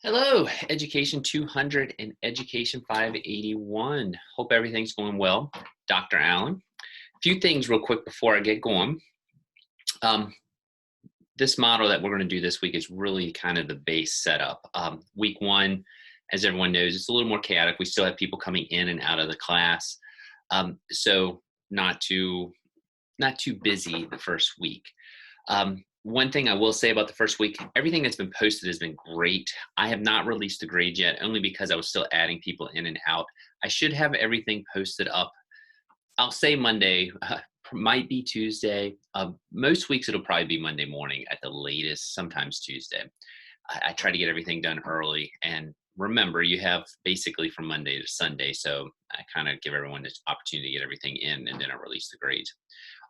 Hello, Education 200 and Education 581. Hope everything's going well. Dr. Allen. A few things real quick before I get going. Um, this model that we're going to do this week is really kind of the base setup. Week one, as everyone knows, it's a little more chaotic. We still have people coming in and out of the class. So not too busy the first week. One thing I will say about the first week, everything that's been posted has been great. I have not released the grade yet, only because I was still adding people in and out. I should have everything posted up. I'll say Monday, might be Tuesday. Most weeks it'll probably be Monday morning at the latest, sometimes Tuesday. I try to get everything done early. And remember, you have basically from Monday to Sunday. So I kind of give everyone this opportunity to get everything in, and then I release the grades.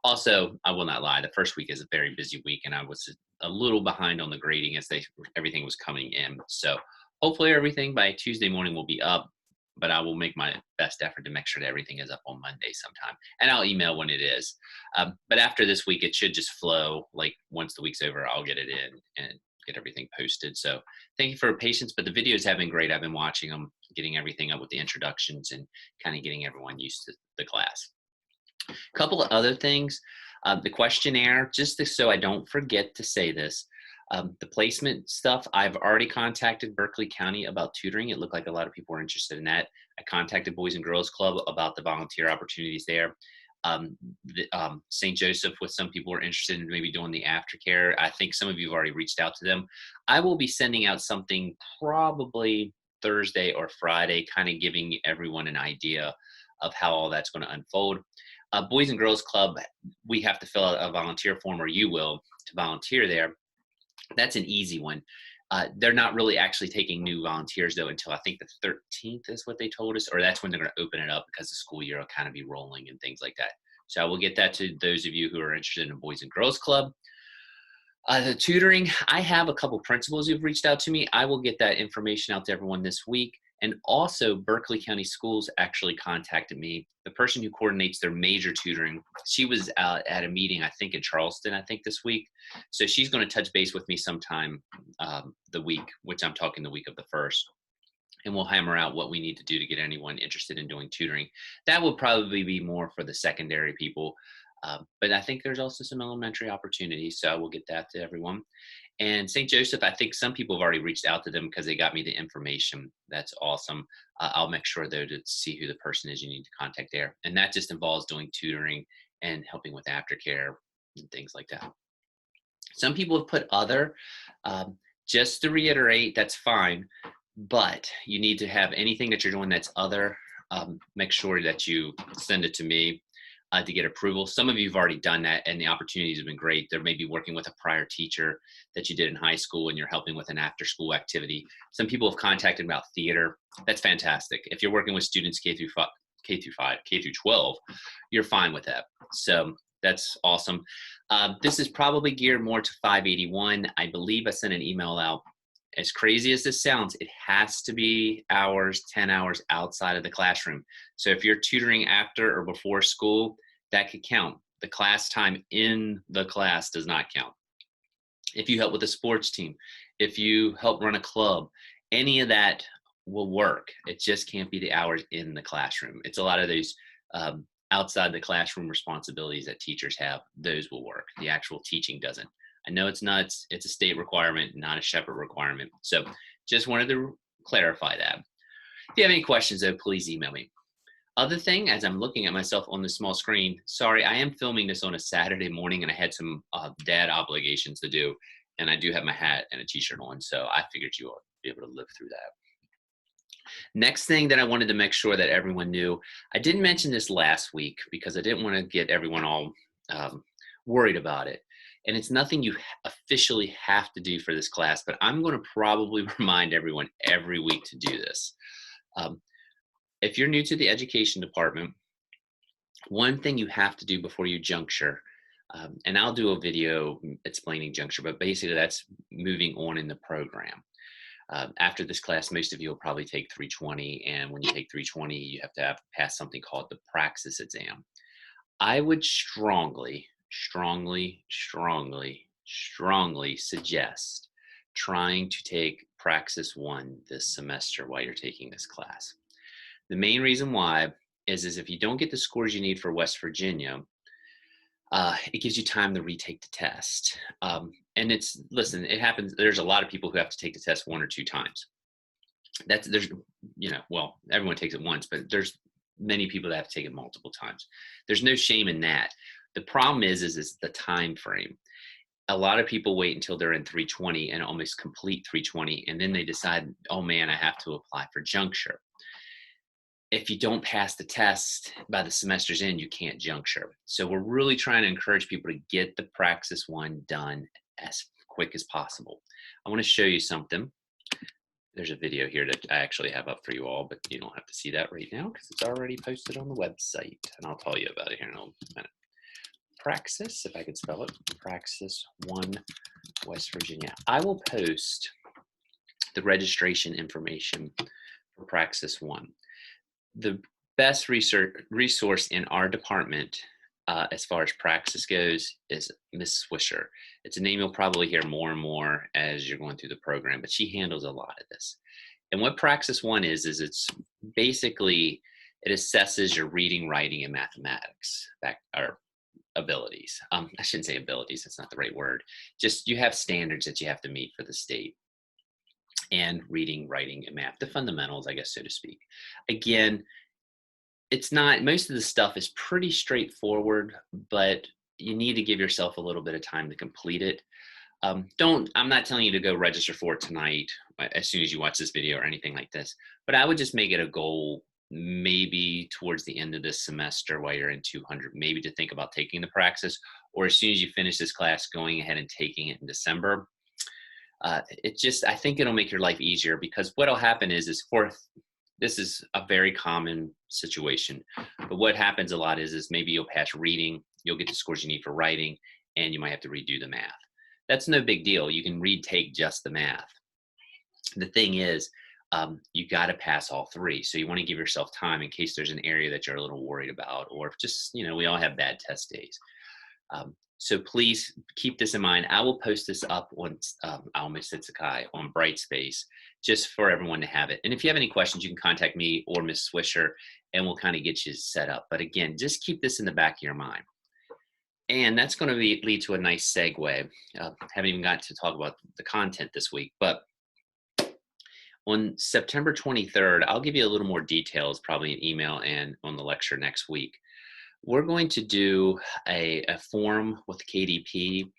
Also, I will not lie, the first week is a very busy week, and I was a little behind on the grading as everything was coming in. So hopefully everything by Tuesday morning will be up, but I will make my best effort to make sure that everything is up on Monday sometime. And I'll email when it is. But after this week, it should just flow. Like once the week's over, I'll get it in and get everything posted. So thank you for your patience, but the videos have been great. I've been watching them, getting everything up with the introductions and kind of getting everyone used to the class. A couple of other things, the questionnaire, so I don't forget to say this, the placement stuff, I've already contacted Berkeley County about tutoring. It looked like a lot of people were interested in that. I contacted Boys and Girls Club about the volunteer opportunities there. St. Joseph, with some people were interested in maybe doing the aftercare. I think some of you have already reached out to them. I will be sending out something probably Thursday or Friday, kind of giving everyone an idea of how all that's going to unfold. Boys and Girls Club, we have to fill out a volunteer form, or you will, to volunteer there. That's an easy one. They're not really actually taking new volunteers, though, until I think the 13th is what they told us, or that's when they're going to open it up because the school year will kind of be rolling and things like that. So I will get that to those of you who are interested in Boys and Girls Club. The tutoring, I have a couple principals who've reached out to me. I will get that information out to everyone this week. And also, Berkeley County Schools actually contacted me. The person who coordinates their major tutoring, she was at a meeting, I think in Charleston, I think this week. So she's going to touch base with me sometime the week, which I'm talking the week of the 1st. And we'll hammer out what we need to do to get anyone interested in doing tutoring. That will probably be more for the secondary people. But I think there's also some elementary opportunities, so I will get that to everyone. And St. Joseph, I think some people have already reached out to them because they got me the information. That's awesome. I'll make sure, though, to see who the person is you need to contact there. And that just involves doing tutoring and helping with aftercare and things like that. Some people have put other. Just to reiterate, that's fine, but you need to have anything that you're doing that's other. Make sure that you send it to me to get approval. Some of you have already done that, and the opportunities have been great. There may be working with a prior teacher that you did in high school, and you're helping with an after-school activity. Some people have contacted about theater. That's fantastic. If you're working with students K through 12, you're fine with that. So that's awesome. This is probably geared more to 581. I believe I sent an email out. As crazy as this sounds, it has to be 10 hours outside of the classroom. So if you're tutoring after or before school, that could count. The class time in the class does not count. If you help with a sports team, if you help run a club, any of that will work. It just can't be the hours in the classroom. It's a lot of those outside the classroom responsibilities that teachers have. Those will work. The actual teaching doesn't. I know it's nuts. It's a state requirement, not a Shepherd requirement. So just wanted to clarify that. If you have any questions, though, please email me. Other thing, as I'm looking at myself on the small screen, sorry, I am filming this on a Saturday morning, and I had some dad obligations to do, and I do have my hat and a t-shirt on, so I figured you would be able to live through that. Next thing that I wanted to make sure that everyone knew, I didn't mention this last week because I didn't want to get everyone all worried about it. And it's nothing you officially have to do for this class, but I'm going to probably remind everyone every week to do this. If you're new to the education department, one thing you have to do before you juncture, and I'll do a video explaining juncture, but basically that's moving on in the program. After this class, most of you will probably take 320, and when you take 320, you have to pass something called the praxis exam. I would strongly suggest trying to take Praxis 1 this semester while you're taking this class. The main reason why is if you don't get the scores you need for West Virginia, it gives you time to retake the test. And listen, it happens. There's a lot of people who have to take the test 1 or 2 times. Well, everyone takes it once, but there's many people that have to take it multiple times. There's no shame in that. The problem is the time frame. A lot of people wait until they're in 320 and almost complete 320, and then they decide, oh man, I have to apply for juncture. If you don't pass the test by the semester's end, you can't juncture. So we're really trying to encourage people to get the Praxis 1 done as quick as possible. I want to show you something. There's a video here that I actually have up for you all, but you don't have to see that right now because it's already posted on the website, and I'll tell you about it here in a minute. Praxis, if I could spell it, Praxis 1 West Virginia. I will post the registration information for Praxis 1. The best resource in our department as far as Praxis goes is Miss Swisher. It's a name you'll probably hear more and more as you're going through the program, but she handles a lot of this. And what Praxis 1 is it's basically, it assesses your reading, writing, and mathematics abilities. I shouldn't say abilities, that's not the right word. Just you have standards that you have to meet for the state. And reading, writing, and math, the fundamentals, I guess, so to speak. Again, most of the stuff is pretty straightforward, but you need to give yourself a little bit of time to complete it. I'm not telling you to go register for it tonight as soon as you watch this video or anything like this, but I would just make it a goal maybe towards the end of this semester while you're in 200, maybe to think about taking the Praxis, or as soon as you finish this class, going ahead and taking it in December. I think it'll make your life easier, because what'll happen is this is a very common situation, but what happens a lot is maybe you'll pass reading, you'll get the scores you need for writing, and you might have to redo the math. That's no big deal. You can retake just the math. The thing is, you got to pass all 3. So you want to give yourself time in case there's an area that you're a little worried about, or just, we all have bad test days. So please keep this in mind. I will post this up on, I almost said Sakai, on Brightspace, just for everyone to have it. And if you have any questions, you can contact me or Ms. Swisher, and we'll kind of get you set up. But again, just keep this in the back of your mind. And that's going to lead to a nice segue. Haven't even got to talk about the content this week, but on September 23rd, I'll give you a little more details, probably in email and on the lecture next week. We're going to do a forum with KDP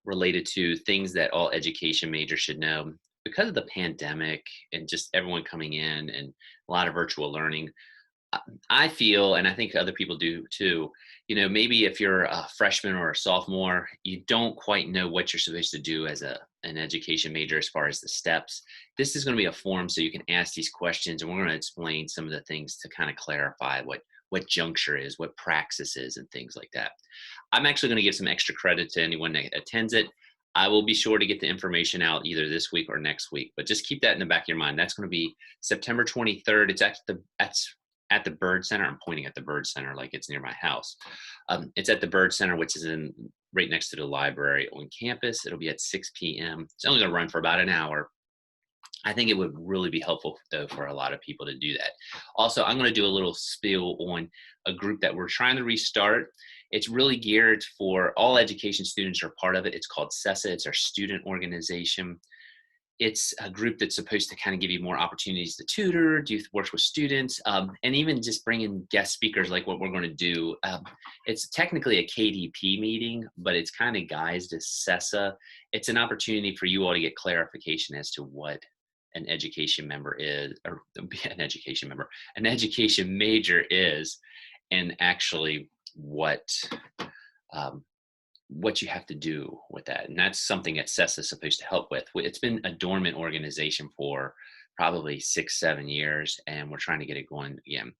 related to things that all education majors should know. Because of the pandemic and just everyone coming in and a lot of virtual learning, I feel, and I think other people do too, maybe if you're a freshman or a sophomore, you don't quite know what you're supposed to do as an education major as far as the steps. This is going to be a forum so you can ask these questions, and we're going to explain some of the things to kind of clarify what juncture is, what Praxis is, and things like that. I'm actually going to give some extra credit to anyone that attends it. I will be sure to get the information out either this week or next week, but just keep that in the back of your mind. That's going to be September 23rd. It's at the Byrd Center. I'm pointing at the Byrd Center like it's near my house. It's at the Byrd Center, which is right next to the library on campus. It'll be at 6 p.m. It's only going to run for about an hour. I think it would really be helpful, though, for a lot of people to do that. Also, I'm going to do a little spiel on a group that we're trying to restart. It's really geared for all education students who are part of it. It's called CESA. It's our student organization. It's a group that's supposed to kind of give you more opportunities to tutor, do work with students, and even just bring in guest speakers like what we're going to do. It's technically a KDP meeting, but it's kind of guised as CESA. It's an opportunity for you all to get clarification as to what an education member is, or an education major is, and actually what you have to do with that. And that's something that CESA is supposed to help with. It's been a dormant organization for probably 6-7 years, and we're trying to get it going again.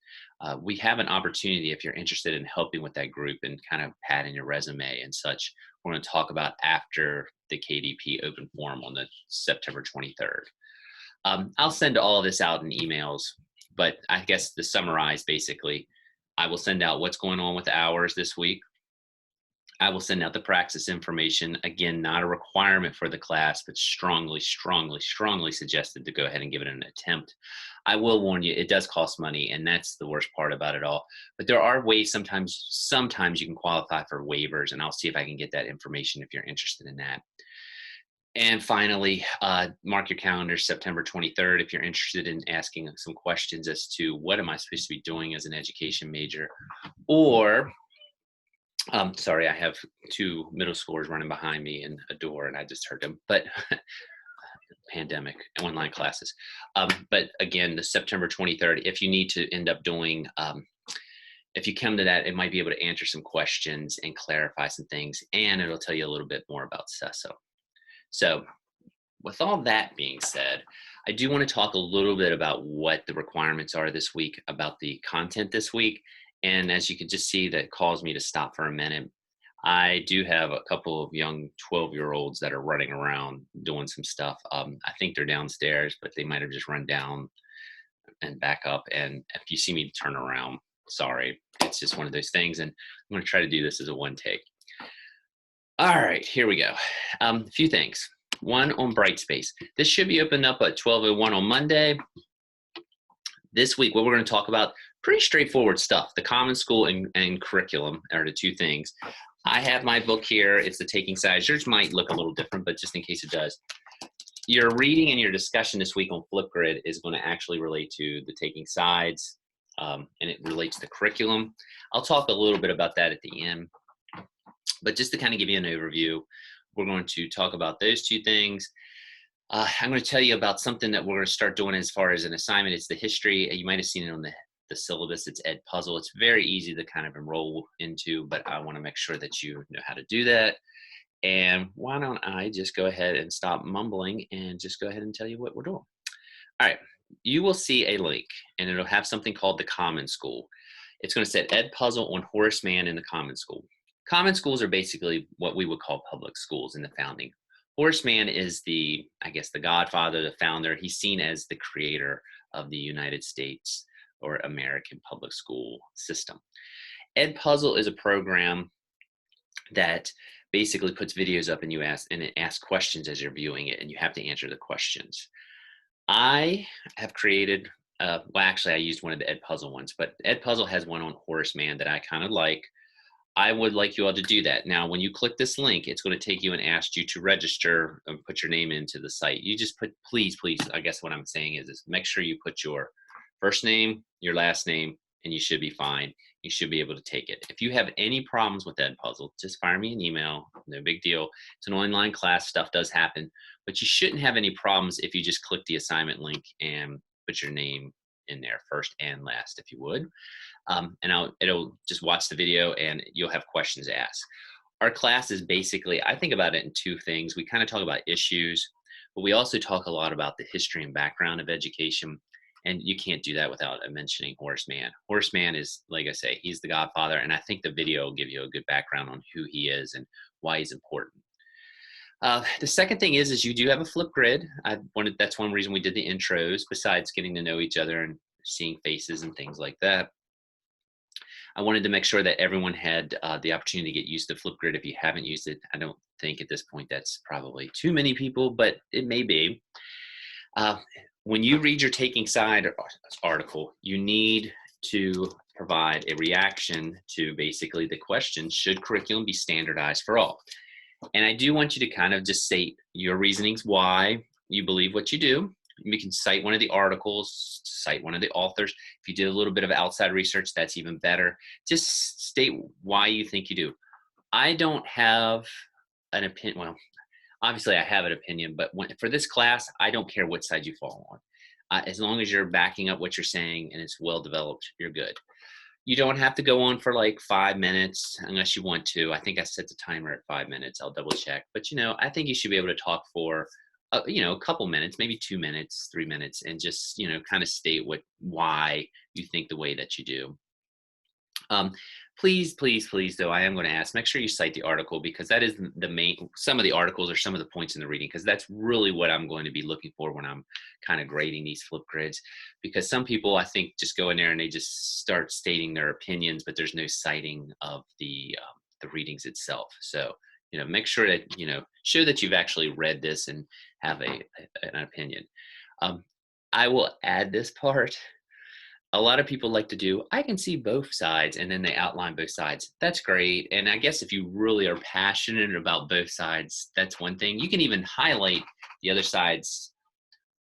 We have an opportunity, if you're interested in helping with that group and kind of padding your resume and such, we're going to talk about after the KDP open forum on the September 23rd. I'll send all of this out in emails, but I guess to summarize, basically, I will send out what's going on with the hours this week. I will send out the praxis information. Again, not a requirement for the class, but strongly, strongly, strongly suggested to go ahead and give it an attempt. I will warn you, it does cost money, and that's the worst part about it all. But there are ways sometimes you can qualify for waivers, and I'll see if I can get that information if you're interested in that. And finally, mark your calendar September 23rd if you're interested in asking some questions as to what am I supposed to be doing as an education major, or sorry, I have two middle schoolers running behind me in a door, and I just heard them. But pandemic online classes. But again, the September 23rd, if you need to end up doing, if you come to that, it might be able to answer some questions and clarify some things, and it'll tell you a little bit more about CESO. So with all that being said, I do want to talk a little bit about what the requirements are this week, about the content this week. And as you can just see, that caused me to stop for a minute. I do have a couple of young 12-year-olds that are running around doing some stuff. I think they're downstairs, but they might have just run down and back up. And if you see me turn around, sorry, it's just one of those things. And I'm going to try to do this as a one take. All right, here we go. A few things. One on Brightspace. This should be opened up at 12:01 on Monday. This week, what we're going to talk about, pretty straightforward stuff. The Common School and curriculum are the two things. I have my book here. It's The Taking Sides. Yours might look a little different, but just in case it does. Your reading and your discussion this week on Flipgrid is going to actually relate to the taking sides, and it relates to curriculum. I'll talk a little bit about that at the end. But just to kind of give you an overview, we're going to talk about those two things. I'm going to tell you about something that we're going to start doing as far as an assignment. It's the history. You might have seen it on the syllabus. It's Edpuzzle. It's very easy to kind of enroll into, but I want to make sure that you know how to do that. And why don't I just go ahead and stop mumbling and just go ahead and tell you what we're doing. All right. You will see a link, and it'll have something called the Common School. It's going to say Edpuzzle on Horace Mann in the Common School. Common schools are basically what we would call public schools in the founding. Horace Mann is the godfather, the founder. He's seen as the creator of the United States or American public school system. Edpuzzle is a program that basically puts videos up and it asks questions as you're viewing it, and you have to answer the questions. I have created, well, actually I used one of the Edpuzzle ones, but Edpuzzle has one on Horace Mann that I kind of like. I would like you all to do that. Now, when you click this link, it's going to take you and ask you to register and put your name into the site. You just put, please, I guess what I'm saying is make sure you put your first name, your last name, and you should be fine. You should be able to take it. If you have any problems with Edpuzzle, just fire me an email. No big deal. It's an online class. Stuff does happen. But you shouldn't have any problems if you just click the assignment link and put your name in there first and last, if you would. And it'll just watch the video and you'll have questions asked. Our class is basically, I think about it in two things. We kind of talk about issues, but we also talk a lot about the history and background of education. And you can't do that without mentioning Horace Mann. Horace Mann is, like I say, he's the godfather. And I think the video will give you a good background on who he is and why he's important. The second thing is you do have a Flipgrid. That's one reason we did the intros, besides getting to know each other and seeing faces and things like that. I wanted to make sure that everyone had the opportunity to get used to Flipgrid. If you haven't used it, I don't think at this point that's probably too many people, but it may be. When you read your Taking Side article, you need to provide a reaction to basically the question, should curriculum be standardized for all? And I do want you to kind of just state your reasonings why you believe what you do. You can cite one of the articles, cite one of the authors. If you did a little bit of outside research, that's even better. Just state why you think you do. I don't have an opinion. Well, obviously I have an opinion, but for this class, I don't care what side you fall on. As long as you're backing up what you're saying and it's well developed, you're good. You don't have to go on for like 5 minutes unless you want to. I think I set the timer at 5 minutes. I'll double check. But, I think you should be able to talk for a couple minutes, maybe 2 minutes, 3 minutes, and just, kind of state why you think the way that you do. Please, though, I am going to ask, make sure you cite the article, because that is some of the articles or some of the points in the reading, because that's really what I'm going to be looking for when I'm kind of grading these Flipgrids. Because some people, I think, just go in there and they just start stating their opinions, but there's no citing of the the readings itself. So, make sure that, show that you've actually read this and have an opinion. Um, I will add this part. A lot of people like to do, I can see both sides, and then they outline both sides. That's great. And I guess if you really are passionate about both sides, that's one thing. You can even highlight the other side's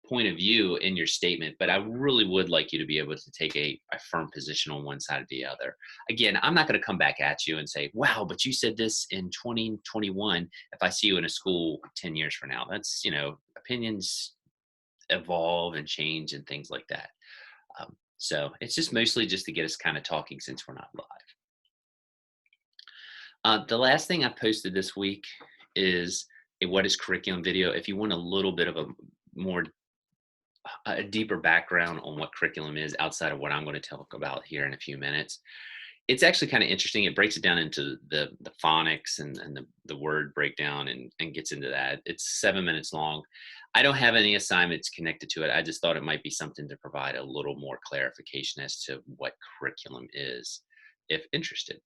point of view in your statement, but I really would like you to be able to take a firm position on one side or the other. Again, I'm not going to come back at you and say, wow, but you said this in 2021. If I see you in a school 10 years from now, that's, opinions evolve and change and things like that. So it's just mostly just to get us kind of talking since we're not live. The last thing I posted this week is a what is curriculum video. If you want a little bit of a deeper background on what curriculum is outside of what I'm going to talk about here in a few minutes, it's actually kind of interesting. It breaks it down into the phonics and the word breakdown and gets into that. It's 7 minutes long. I don't have any assignments connected to it. I just thought it might be something to provide a little more clarification as to what curriculum is, if interested.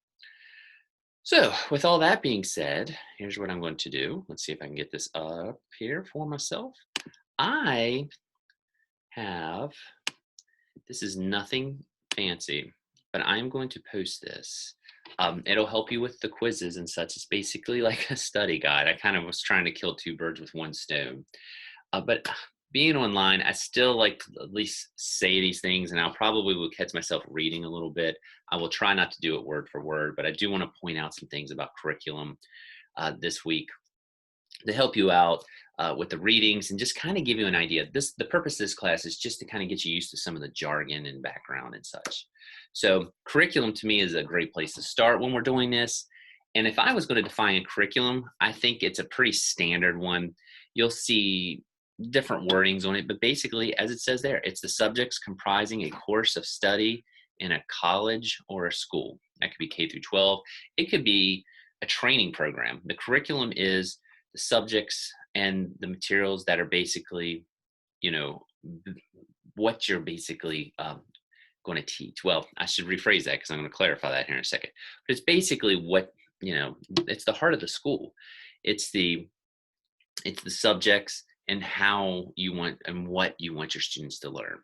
So with all that being said, here's what I'm going to do. Let's see if I can get this up here for myself. This is nothing fancy, but I'm going to post this. It'll help you with the quizzes and such. It's basically like a study guide. I kind of was trying to kill two birds with one stone. But being online, I still like to at least say these things, and I'll probably will catch myself reading a little bit. I will try not to do it word for word, but I do want to point out some things about curriculum this week to help you out with the readings and just kind of give you an idea. The purpose of this class is just to kind of get you used to some of the jargon and background and such. So curriculum to me is a great place to start when we're doing this. And if I was going to define a curriculum, I think it's a pretty standard one. You'll see different wordings on it, but basically, as it says there, it's the subjects comprising a course of study in a college or a school. That could be K through 12. It could be a training program. The curriculum is the subjects and the materials that are basically, what you're basically going to teach. Well, I should rephrase that because I'm going to clarify that here in a second. But it's basically what, it's the heart of the school. It's the subjects and how you want and what you want your students to learn.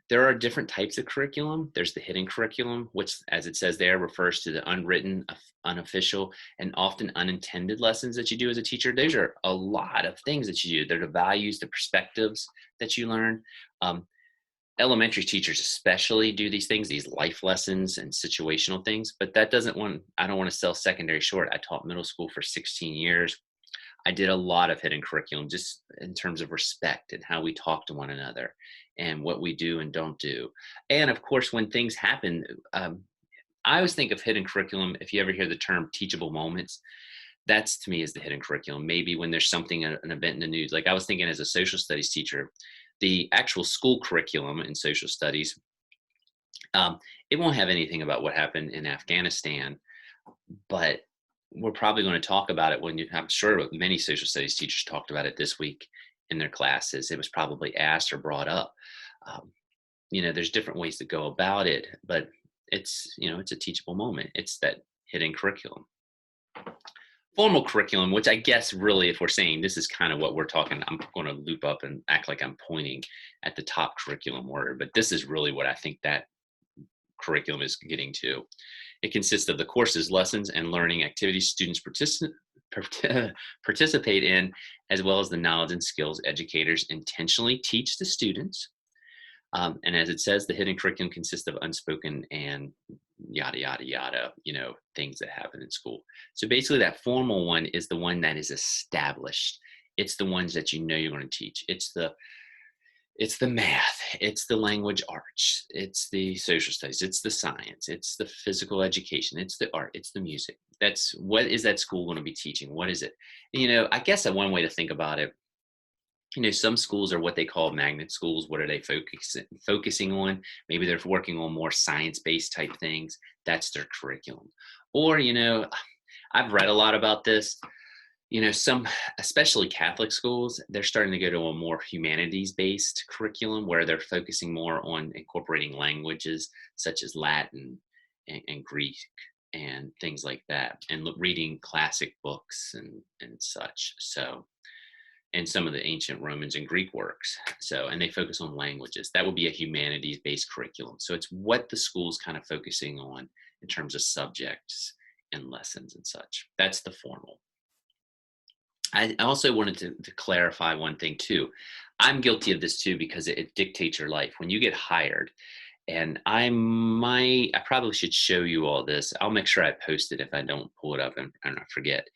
There are different types of curriculum. There's the hidden curriculum, which, as it says there, refers to the unwritten, unofficial, and often unintended lessons that you do as a teacher. Those are a lot of things that you do. They're the values, the perspectives that you learn. Elementary teachers especially do these things, these life lessons and situational things, but I don't want to sell secondary short. I taught middle school for 16 years. I did a lot of hidden curriculum just in terms of respect and how we talk to one another and what we do and don't do. And of course, when things happen, I always think of hidden curriculum. If you ever hear the term teachable moments, that's to me is the hidden curriculum. Maybe when there's something, an event in the news, like I was thinking as a social studies teacher, the actual school curriculum in social studies, it won't have anything about what happened in Afghanistan, but we're probably going to talk about it I'm sure many social studies teachers talked about it this week in their classes. It was probably asked or brought up. There's different ways to go about it, but it's a teachable moment. It's that hidden curriculum. Formal curriculum, which I guess really, if we're saying this is kind of what we're talking, I'm going to loop up and act like I'm pointing at the top curriculum order, but this is really what I think that curriculum is getting to. It consists of the courses, lessons, and learning activities students participate in, as well as the knowledge and skills educators intentionally teach the students. And as it says, the hidden curriculum consists of unspoken and yada, yada, yada, things that happen in school. So basically that formal one is the one that is established. It's the ones that you're going to teach. It's the math, it's the language arts, it's the social studies, it's the science, it's the physical education, it's the art, it's the music. That's what is that school going to be teaching? What is it? I guess one way to think about it, some schools are what they call magnet schools. What are they focusing on? Maybe they're working on more science-based type things. That's their curriculum. Or, I've read a lot about this. Some, especially Catholic schools, they're starting to go to a more humanities-based curriculum where they're focusing more on incorporating languages such as Latin and Greek and things like that, and reading classic books and such. So, and some of the ancient Romans and Greek works. So, and they focus on languages. That would be a humanities-based curriculum. So it's what the school's kind of focusing on in terms of subjects and lessons and such. That's the formal. I also wanted to clarify one thing too. I'm guilty of this too because it dictates your life. When you get hired, and I probably should show you all this. I'll make sure I post it if I don't pull it up and I forget.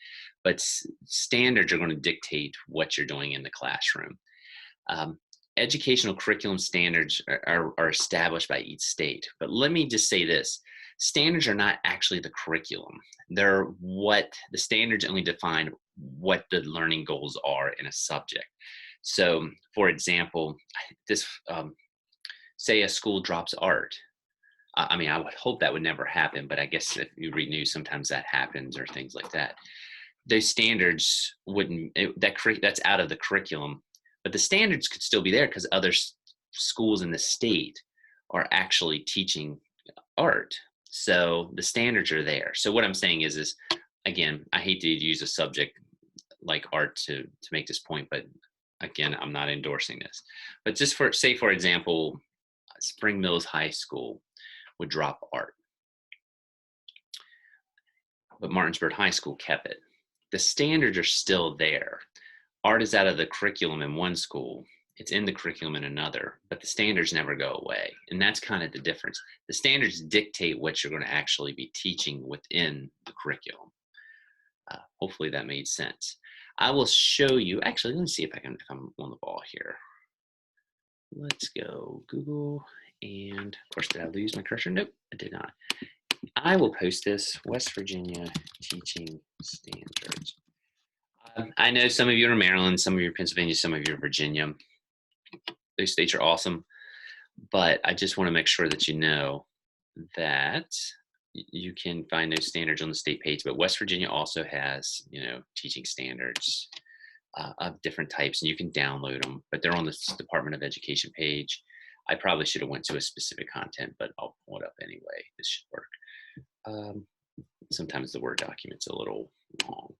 But standards are going to dictate what you're doing in the classroom. Educational curriculum standards are established by each state. But let me just say this. Standards are not actually the curriculum. They're what the standards only define what the learning goals are in a subject. So, for example, this say a school drops art. I mean, I would hope that would never happen, but I guess if you read news, sometimes that happens or things like that. Those standards that's out of the curriculum, but the standards could still be there because other schools in the state are actually teaching art. So the standards are there. So what I'm saying is again, I hate to use a subject like art to make this point, but again, I'm not endorsing this. But just for example, Spring Mills High School would drop art, but Martinsburg High School kept it. The standards are still there. Art is out of the curriculum in one school. It's in the curriculum in another, but the standards never go away. And that's kind of the difference. The standards dictate what you're going to actually be teaching within the curriculum. Hopefully that made sense. I will show you, actually, let me see if I'm on the ball here. Let's go Google, and of course, did I lose my cursor? Nope, I did not. I will post this, West Virginia teaching standards. I know some of you are Maryland, some of you are Pennsylvania, some of you are Virginia. Those states are awesome, but I just want to make sure that you know that you can find those standards on the state page, but West Virginia also has, teaching standards of different types, and you can download them, but they're on the Department of Education page. I probably should have went to a specific content, but I'll pull it up anyway. This should work. Sometimes the Word document's a little long.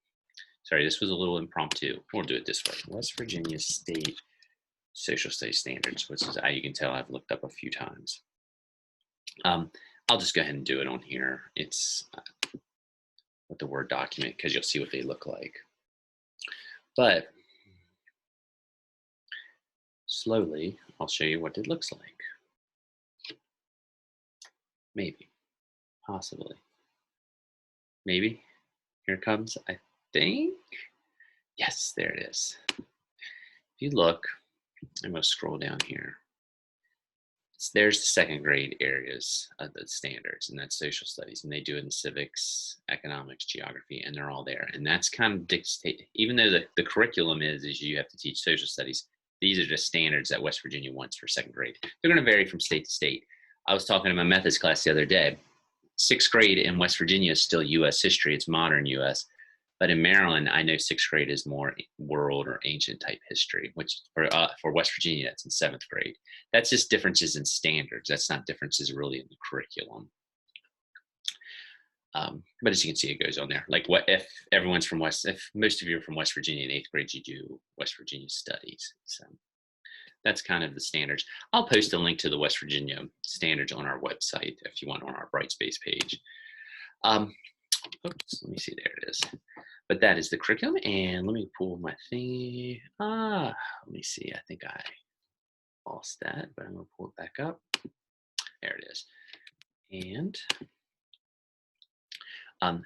Sorry, this was a little impromptu. We'll do it this way. West Virginia State Social Studies Standards, which is, you can tell I've looked up a few times. I'll just go ahead and do it on here. It's with the Word document because you'll see what they look like. But slowly, I'll show you what it looks like. Maybe, possibly, maybe. Here it comes, I think. Yes, there it is. If you look, I'm going to scroll down here. There's the second grade areas of the standards, and that's social studies, and they do it in civics, economics, geography, and they're all there. And that's kind of dictate, even though the curriculum is you have to teach social studies, these are just standards that West Virginia wants for second grade. They're going to vary from state to state. I was talking to my methods class the other day. Sixth grade in West Virginia is still U.S. history. It's modern U.S. But in Maryland, I know sixth grade is more world or ancient type history, which for West Virginia, that's in seventh grade. That's just differences in standards. That's not differences really in the curriculum. But as you can see, it goes on there. Like what if everyone's from if most of you are from West Virginia in eighth grade, you do West Virginia studies. So that's kind of the standards. I'll post a link to the West Virginia standards on our website if you want, on our Brightspace page. Oops, let me see, there it is. But that is the curriculum, and let me pull my thing. Let me see, I think I lost that, but I'm gonna pull it back up. There it is. And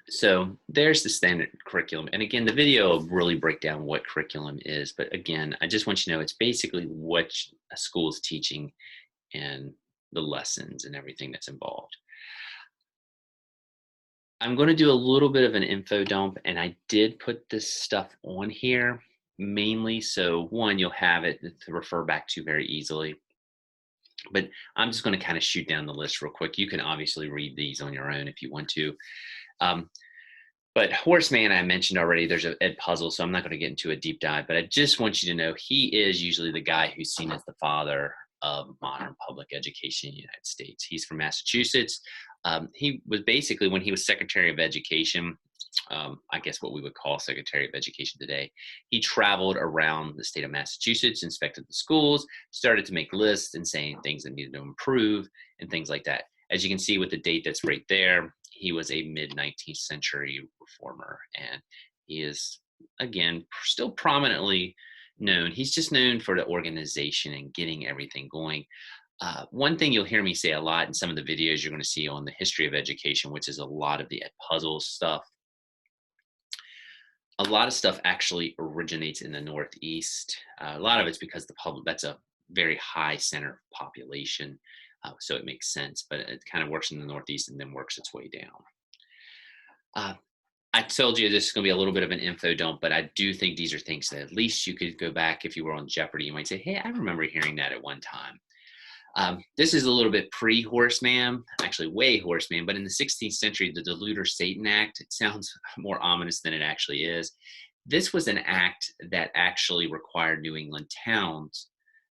so there's the standard curriculum. And again, the video will really break down what curriculum is. But again, I just want you to know it's basically what a school is teaching and the lessons and everything that's involved. I'm going to do a little bit of an info dump, and I did put this stuff on here mainly so one, you'll have it to refer back to very easily. But I'm just going to kind of shoot down the list real quick. You can obviously read these on your own if you want to. But Horace Mann, I mentioned already, there's an Edpuzzle, so I'm not going to get into a deep dive, but I just want you to know he is usually the guy who's seen as the father of modern public education in the United States. He's from Massachusetts. He was basically, when he was Secretary of Education, I guess what we would call Secretary of Education today, he traveled around the state of Massachusetts, inspected the schools, started to make lists and saying things that needed to improve and things like that. As you can see with the date that's right there, he was a mid-19th century reformer, and he is, again, still prominently known. He's just known for the organization and getting everything going. One thing you'll hear me say a lot in some of the videos you're going to see on the history of education, which is a lot of the puzzle stuff. A lot of stuff actually originates in the Northeast. A lot of it's because the public, that's a very high center of population. So it makes sense, but it kind of works in the Northeast and then works its way down. I told you this is going to be a little bit of an info dump, but I do think these are things that at least you could go back if you were on Jeopardy. You might say, hey, I remember hearing that at one time. This is a little bit pre-Horseman, actually way Horseman, but in the 16th century, the Deluder-Satan Act, it sounds more ominous than it actually is. This was an act that actually required New England towns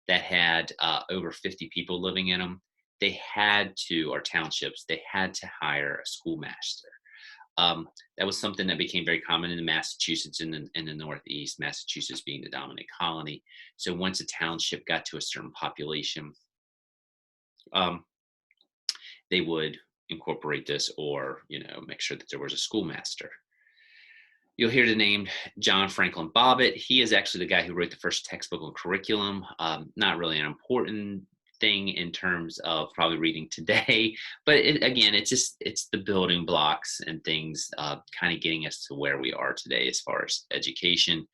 that had over 50 people living in them. They had to, or townships, they had to hire a schoolmaster. That was something that became very common in Massachusetts and in the Northeast, Massachusetts being the dominant colony. So once a township got to a certain population, they would incorporate this or, make sure that there was a schoolmaster. You'll hear the name John Franklin Bobbitt. He is actually the guy who wrote the first textbook on curriculum. Not really an important thing in terms of probably reading today, but again, it's the building blocks and things kind of getting us to where we are today as far as education.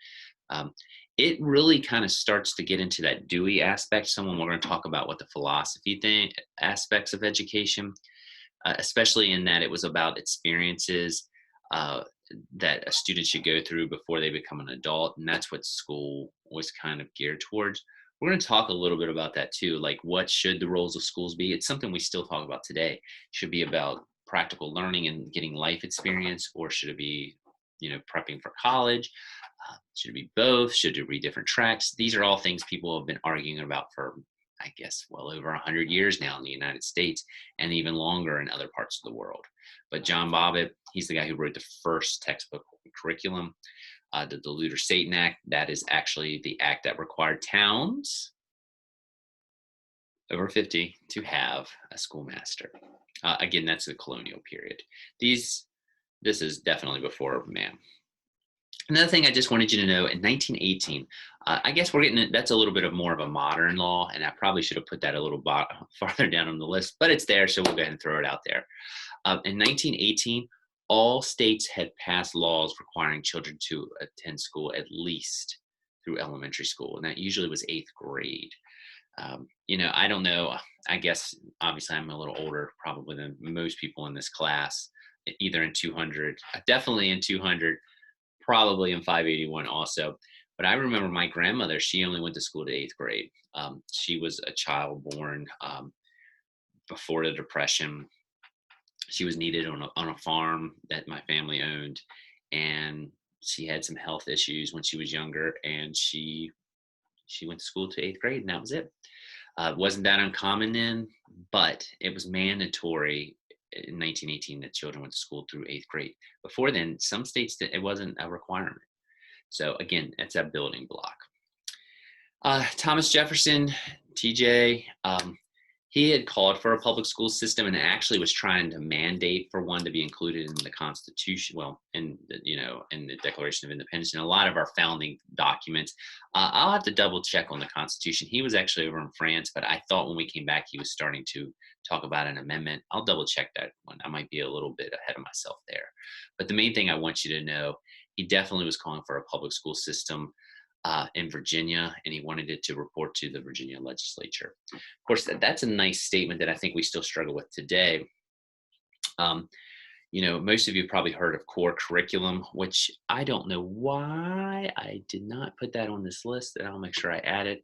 It really kind of starts to get into that Dewey aspect. We're going to talk about what the philosophy aspects of education, especially in that it was about experiences that a student should go through before they become an adult. And that's what school was kind of geared towards. We're going to talk a little bit about that too. Like, what should the roles of schools be? It's something we still talk about today. Should it be about practical learning and getting life experience, or should it be, prepping for college? Should it be both? Should it be different tracks? These are all things people have been arguing about for, I guess, well over 100 years now in the United States, and even longer in other parts of the world. But John Bobbitt, he's the guy who wrote the first textbook curriculum. The Deluder-Satan Act, that is actually the act that required towns over 50 to have a schoolmaster. Again, that's the colonial period. This is definitely before man. Another thing I just wanted you to know, in 1918, I guess that's a little bit of more of a modern law, and I probably should have put that a little farther down on the list, but it's there, so we'll go ahead and throw it out there. In 1918, all states had passed laws requiring children to attend school at least through elementary school, and that usually was 8th grade. I don't know. I guess, obviously, I'm a little older probably than most people in this class, either in 200, definitely in 200, probably in 581 also. But I remember my grandmother, she only went to school to 8th grade. She was a child born before the Depression. She was needed on a farm that my family owned, and she had some health issues when she was younger, and she went to school to 8th grade, and that was it. Wasn't that uncommon then, but it was mandatory in 1918 that children went to school through 8th grade. Before then, some states, it wasn't a requirement. So again, it's a building block. Thomas Jefferson, TJ, he had called for a public school system and actually was trying to mandate for one to be included in the Constitution, in the Declaration of Independence and a lot of our founding documents. I'll have to double check on the Constitution. He was actually over in France, but I thought when we came back, he was starting to talk about an amendment. I'll double check that one. I might be a little bit ahead of myself there. But the main thing I want you to know, he definitely was calling for a public school system in Virginia, and he wanted it to report to the Virginia legislature. Of course, that's a nice statement that I think we still struggle with today. Most of you probably heard of core curriculum, which I don't know why I did not put that on this list, and I'll make sure I add it.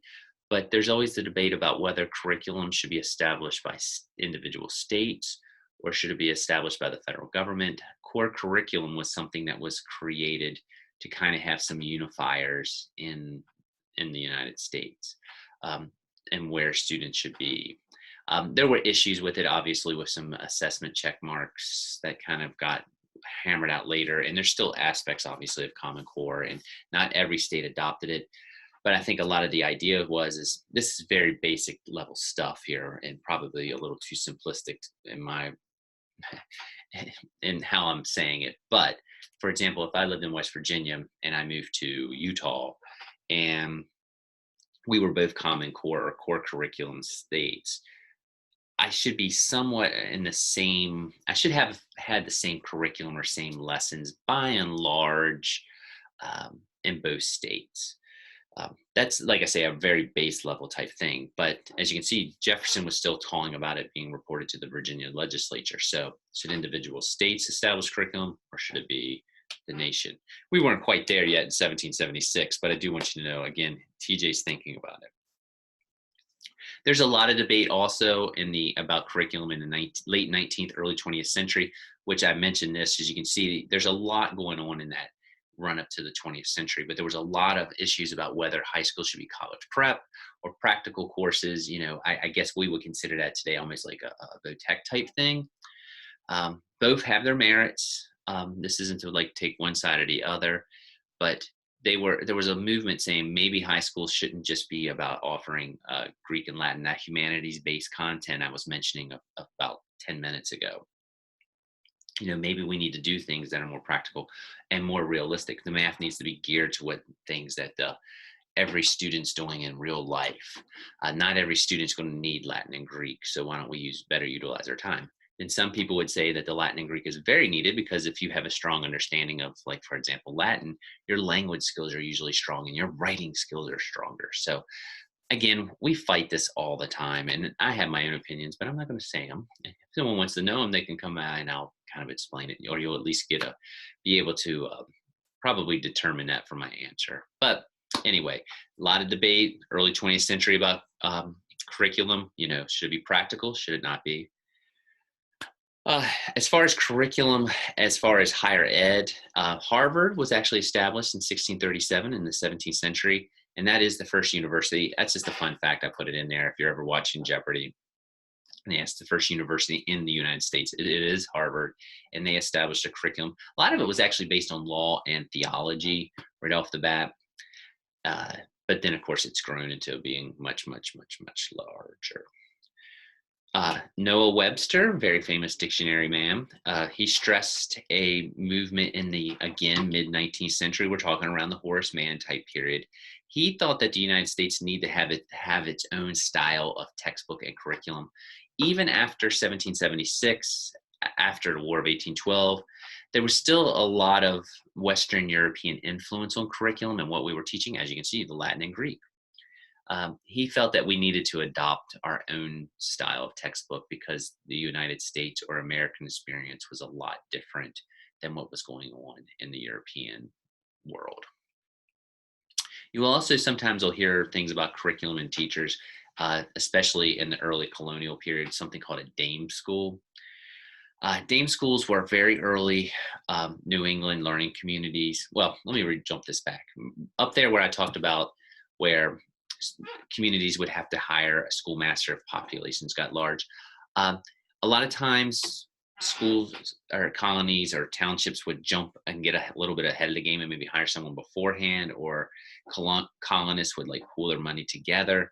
But there's always the debate about whether curriculum should be established by individual states or should it be established by the federal government. Core curriculum was something that was created to kind of have some unifiers in the United States. and where students should be. There were issues with it, obviously, with some assessment check marks that kind of got hammered out later. And there's still aspects, obviously, of Common Core, and not every state adopted it. But I think a lot of the idea is this is very basic level stuff here, and probably a little too simplistic in my in how I'm saying it. But for example, if I lived in West Virginia and I moved to Utah, and we were both Common Core or core curriculum states, I should be somewhat in the same, I should have had the same curriculum or same lessons by and large in both states. That's, like I say, a very base level type thing. But as you can see, Jefferson was still talking about it being reported to the Virginia legislature. So should individual states establish curriculum, or should it be the nation? We weren't quite there yet in 1776, but I do want you to know, again, TJ's thinking about it. There's a lot of debate also about curriculum in the late 19th, early 20th century, which I mentioned this. As you can see, there's a lot going on in that run up to the 20th century, but there was a lot of issues about whether high school should be college prep or practical courses. You know, I guess we would consider that today almost like a VOTEC type thing. Both have their merits. This isn't to like take one side or the other, but there was a movement saying maybe high school shouldn't just be about offering Greek and Latin, that humanities-based content I was mentioning about 10 minutes ago. You know, maybe we need to do things that are more practical and more realistic. The math needs to be geared to what things that every student's doing in real life. Not every student's going to need Latin and Greek, so why don't we better utilize our time? And some people would say that the Latin and Greek is very needed because if you have a strong understanding of, like, for example, Latin, your language skills are usually strong and your writing skills are stronger. So again, we fight this all the time, and I have my own opinions, but I'm not going to say them. If someone wants to know them, they can come out and I'll kind of explain it, or you'll at least be able to probably determine that from my answer. But anyway, a lot of debate, early 20th century about curriculum. You know, should it be practical? Should it not be? As far as curriculum, as far as higher ed, Harvard was actually established in 1637 in the 17th century, and that is the first university. That's just a fun fact. I put it in there if you're ever watching Jeopardy. And yes, the first university in the United States. It is Harvard, and they established a curriculum. A lot of it was actually based on law and theology right off the bat. But then, of course, it's grown into being much, much, much, much larger. Noah Webster, very famous dictionary man, he stressed a movement in the, again, mid-19th century. We're talking around the Horace Mann type period. He thought that the United States need to have its own style of textbook and curriculum. Even after 1776, after the War of 1812, there was still a lot of Western European influence on curriculum and what we were teaching. As you can see, the Latin and Greek. He felt that we needed to adopt our own style of textbook because the United States or American experience was a lot different than what was going on in the European world. You will also sometimes will hear things about curriculum and teachers, especially in the early colonial period, something called a dame school. Dame schools were very early New England learning communities. Well, let me jump this back. Up there where I talked about where communities would have to hire a schoolmaster if populations got large. A lot of times schools or colonies or townships would jump and get a little bit ahead of the game and maybe hire someone beforehand, or colonists would like pool their money together.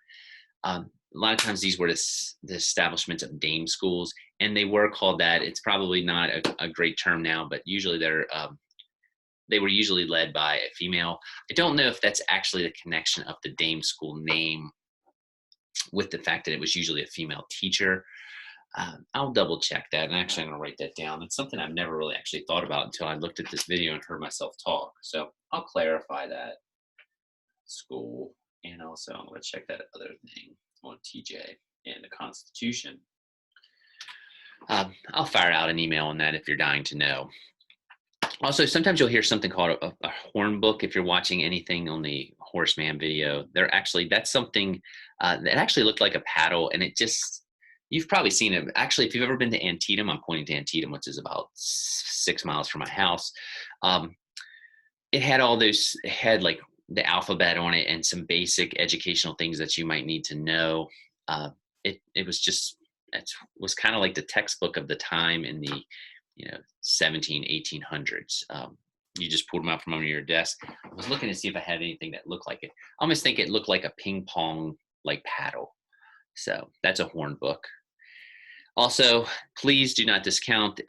A lot of times these were the establishments of dame schools, and they were called that. It's probably not a great term now, but usually they were usually led by a female. I don't know if that's actually the connection of the dame school name with the fact that it was usually a female teacher. I'll double check that, and actually I'm gonna write that down. It's something I've never really actually thought about until I looked at this video and heard myself talk. So I'll clarify that school, and also I'm gonna check that other thing on TJ and the Constitution. I'll fire out an email on that if you're dying to know. Also, sometimes you'll hear something called a horn book. If you're watching anything on the Horace Mann video, that's something that actually looked like a paddle, and you've probably seen it. Actually, if you've ever been to Antietam, I'm pointing to Antietam, which is about 6 miles from my house. It had like the alphabet on it and some basic educational things that you might need to know. Uh, it was just, it was kind of like the textbook of the time in the 17 1800s. You just pulled them out from under your desk. I was looking to see if I had anything that looked like it. I almost think it looked like a ping pong like paddle. So that's a horn book. Also, please do not discount.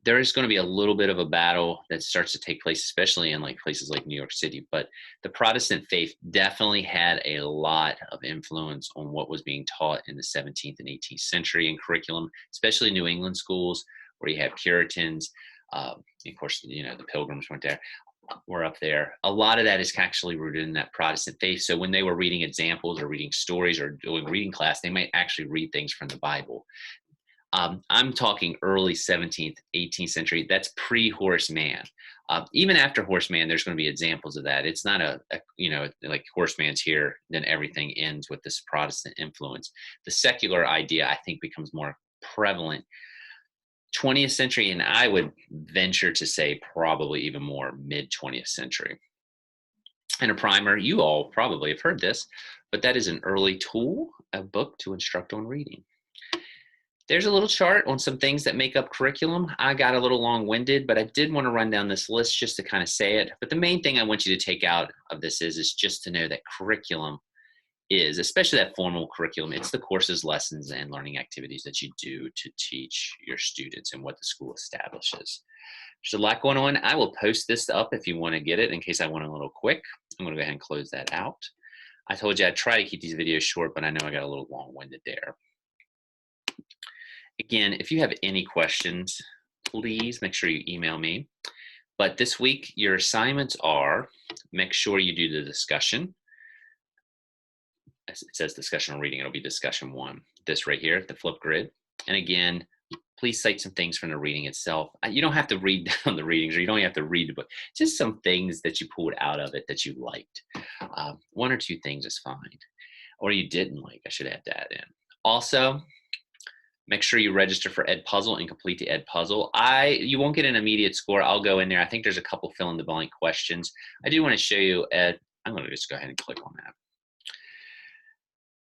There is going to be a little bit of a battle that starts to take place, especially in like places like New York City. But the Protestant faith definitely had a lot of influence on what was being taught in the 17th and 18th century in curriculum, especially New England schools where you have Puritans. Of course, the Pilgrims were up there. A lot of that is actually rooted in that Protestant faith. So when they were reading examples or reading stories or doing reading class, they might actually read things from the Bible. I'm talking early 17th, 18th century. That's pre-Horace Mann. Even after Horace Mann, there's going to be examples of that. It's not like Horace Mann's here, then everything ends with this Protestant influence. The secular idea, I think, becomes more prevalent 20th century, and I would venture to say probably even more mid 20th century. And a primer, you all probably have heard this, but that is an early tool, a book to instruct on reading. There's a little chart on some things that make up curriculum. I got a little long-winded, but I did want to run down this list just to kind of say it. But the main thing I want you to take out of this is just to know that curriculum is, especially that formal curriculum, it's the courses, lessons, and learning activities that you do to teach your students and what the school establishes. There's a lot going on. I will post this up if you want to get it in case I went a little quick. I'm going to go ahead and close that out. I told you I'd try to keep these videos short, but I know I got a little long-winded there. Again, if you have any questions, please make sure you email me. But this week, your assignments are, make sure you do the discussion. It says discussion on reading. It'll be discussion 1. This right here, the flip grid. And again, please cite some things from the reading itself. You don't have to read down the readings, or you don't have to read the book. Just some things that you pulled out of it that you liked. 1 or 2 things is fine. Or you didn't like. I should add that in. Also, make sure you register for Edpuzzle and complete the Edpuzzle. You won't get an immediate score. I'll go in there. I think there's a couple fill in the blank questions. I do want to show you I'm going to just go ahead and click on that.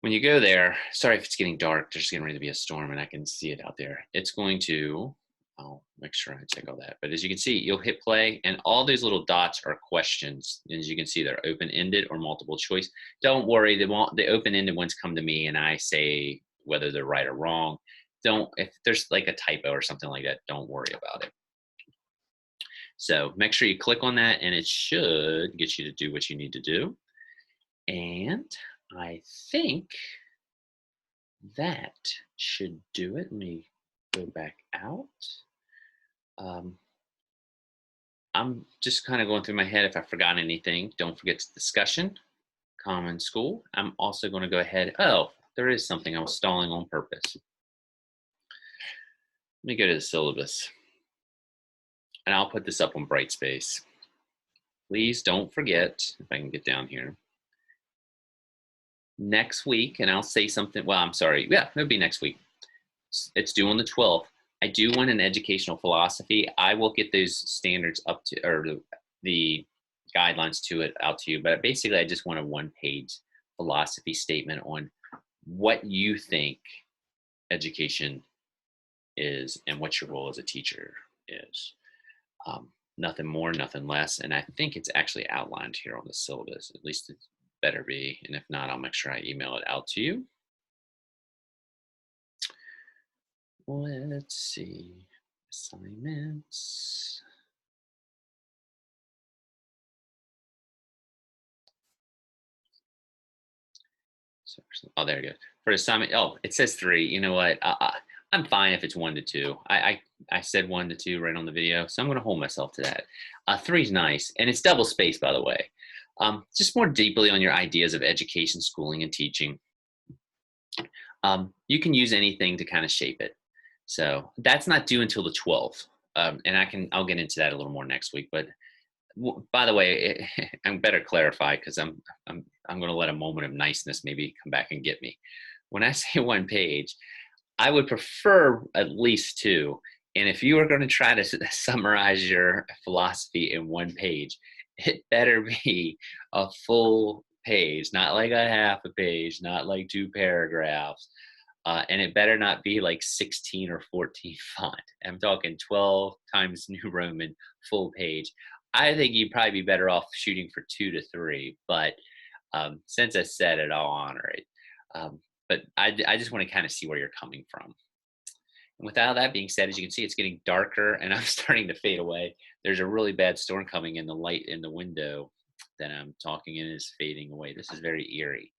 When you go there, sorry if it's getting dark, there's getting ready to be a storm and I can see it out there. It's going to, I'll make sure I check all that. But as you can see, you'll hit play and all these little dots are questions. And as you can see, they're open-ended or multiple choice. Don't worry, the open-ended ones come to me and I say whether they're right or wrong. If there's like a typo or something like that, don't worry about it. So make sure you click on that and it should get you to do what you need to do. And I think that should do it. Let me go back out. I'm just kind of going through my head if I forgot anything. Don't forget the discussion, Common School. I'm also going to go ahead. Oh, there is something I was stalling on purpose. Let me go to the syllabus. And I'll put this up on Brightspace. Please don't forget, if I can get down here. Next week, and I'll say something, well, I'm sorry. Yeah, it'll be next week. It's due on the 12th. I do want an educational philosophy. I will get those standards up to, or the guidelines to it out to you. But basically, I just want a 1-page philosophy statement on what you think education is and what your role as a teacher is. Nothing more, nothing less. And I think it's actually outlined here on the syllabus. At least it better be. And if not, I'll make sure I email it out to you. Let's see. Assignments. Oh, there you go. For assignment, oh, it says 3. You know what? I'm fine if it's 1 to 2. I said 1 to 2 right on the video, so I'm going to hold myself to that. 3 is nice, and it's double spaced, by the way. Just more deeply on your ideas of education, schooling, and teaching. You can use anything to kind of shape it. So that's not due until the 12th, and I'll get into that a little more next week. But by the way, I better clarify because I'm going to let a moment of niceness maybe come back and get me. When I say 1 page, I would prefer at least 2. And if you are going to try to summarize your philosophy in 1 page, it better be a full page, not like a half a page, not like 2 paragraphs. And it better not be like 16 or 14 font. I'm talking 12 times New Roman full page. I think you'd probably be better off shooting for 2 to 3, but since I said it, I'll honor it. But I just want to kind of see where you're coming from. And with all that being said, as you can see, it's getting darker and I'm starting to fade away. There's a really bad storm coming in. The light in the window that I'm talking in is fading away. This is very eerie.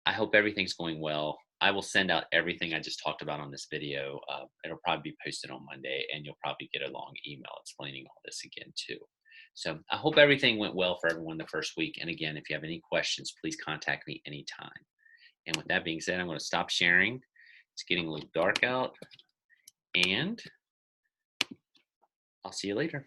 I hope everything's going well. I will send out everything I just talked about on this video. It'll probably be posted on Monday, and you'll probably get a long email explaining all this again, too. So I hope everything went well for everyone the first week. And again, if you have any questions, please contact me anytime. And with that being said, I'm going to stop sharing. It's getting a little dark out, and I'll see you later.